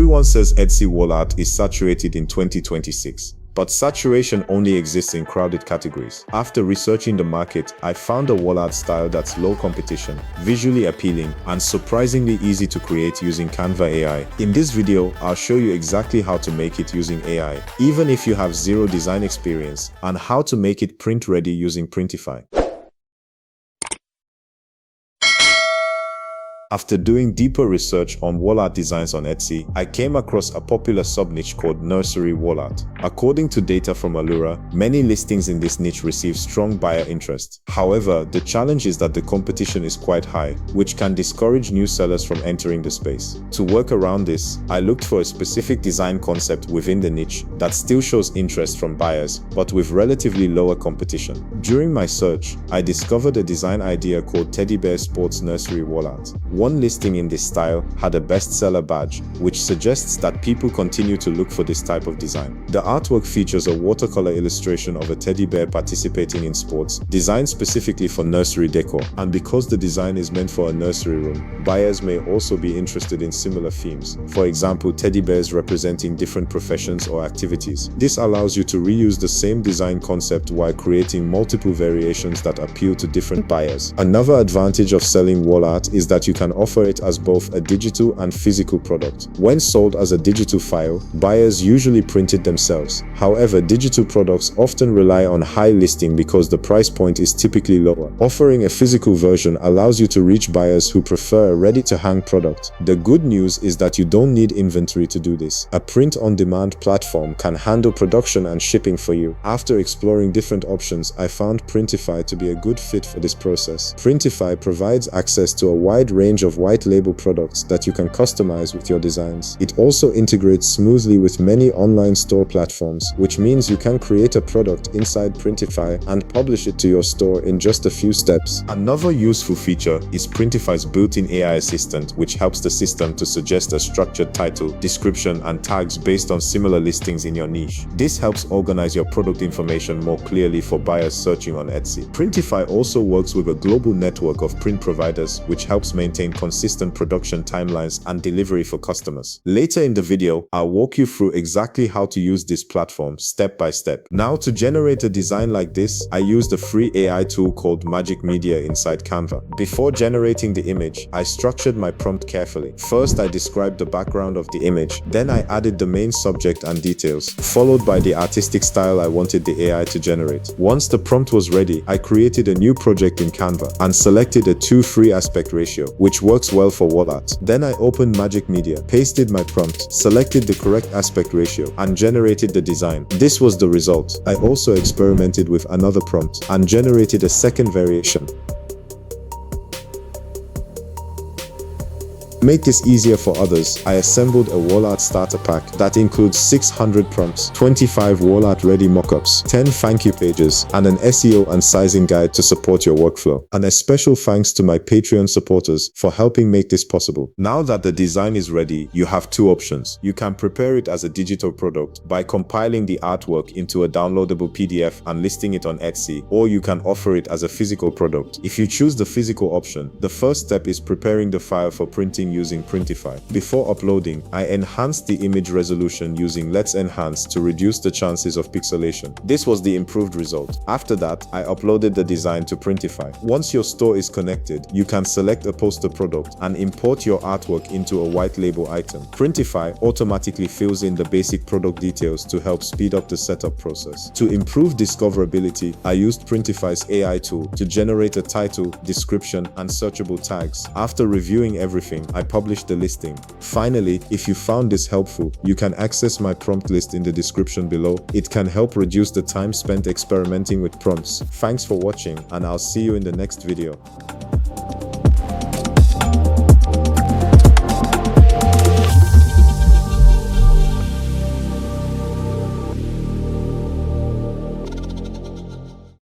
Everyone says Etsy wall art is saturated in 2026. But saturation only exists in crowded categories. After researching the market, I found a wall art style that's low competition, visually appealing, and surprisingly easy to create using Canva AI. In this video, I'll show you exactly how to make it using AI, even if you have zero design experience, and how to make it print ready using Printify. After doing deeper research on wall art designs on Etsy, I came across a popular sub-niche called Nursery wall art. According to data from Alura, many listings in this niche receive strong buyer interest. However, the challenge is that the competition is quite high, which can discourage new sellers from entering the space. To work around this, I looked for a specific design concept within the niche that still shows interest from buyers, but with relatively lower competition. During my search, I discovered a design idea called Teddy Bear Sports Nursery wall art. One listing in this style had a bestseller badge, which suggests that people continue to look for this type of design. The artwork features a watercolor illustration of a teddy bear participating in sports, designed specifically for nursery decor. And because the design is meant for a nursery room, buyers may also be interested in similar themes. For example, teddy bears representing different professions or activities. This allows you to reuse the same design concept while creating multiple variations that appeal to different buyers. Another advantage of selling wall art is that you can offer it as both a digital and physical product. When sold as a digital file, buyers usually print it themselves. However, digital products often rely on high listing because the price point is typically lower. Offering a physical version allows you to reach buyers who prefer a ready-to-hang product. The good news is that you don't need inventory to do this. A print-on-demand platform can handle production and shipping for you. After exploring different options, I found Printify to be a good fit for this process. Printify provides access to a wide range of white label products that you can customize with your designs. It also integrates smoothly with many online store platforms, which means you can create a product inside Printify and publish it to your store in just a few steps. Another useful feature is Printify's built-in AI assistant, which helps the system to suggest a structured title, description, and tags based on similar listings in your niche. This helps organize your product information more clearly for buyers searching on Etsy. Printify also works with a global network of print providers, which helps maintain consistent production timelines and delivery for customers. Later in the video, I'll walk you through exactly how to use this platform step by step. Now, to generate a design like this, I used a free AI tool called Magic Media inside Canva. Before generating the image, I structured my prompt carefully. First, I described the background of the image. Then I added the main subject and details, followed by the artistic style I wanted the AI to generate. Once the prompt was ready, I created a new project in Canva and selected a 2:3 aspect ratio, which works well for wall art. Then I opened Magic Media, pasted my prompt, selected the correct aspect ratio, and generated the design. This was the result. I also experimented with another prompt and generated a second variation. To make this easier for others, I assembled a wall art starter pack that includes 600 prompts, 25 wall art ready mockups, 10 thank you pages, and an SEO and sizing guide to support your workflow. And a special thanks to my Patreon supporters for helping make this possible. Now that the design is ready, you have two options. You can prepare it as a digital product by compiling the artwork into a downloadable PDF and listing it on Etsy, or you can offer it as a physical product. If you choose the physical option, the first step is preparing the file for printing using Printify. Before uploading, I enhanced the image resolution using Let's Enhance to reduce the chances of pixelation. This was the improved result. After that, I uploaded the design to Printify. Once your store is connected, you can select a poster product and import your artwork into a white label item. Printify automatically fills in the basic product details to help speed up the setup process. To improve discoverability, I used Printify's AI tool to generate a title, description, and searchable tags. After reviewing everything, I published the listing. Finally, if you found this helpful, you can access my prompt list in the description below. It can help reduce the time spent experimenting with prompts. Thanks for watching, and I'll see you in the next video.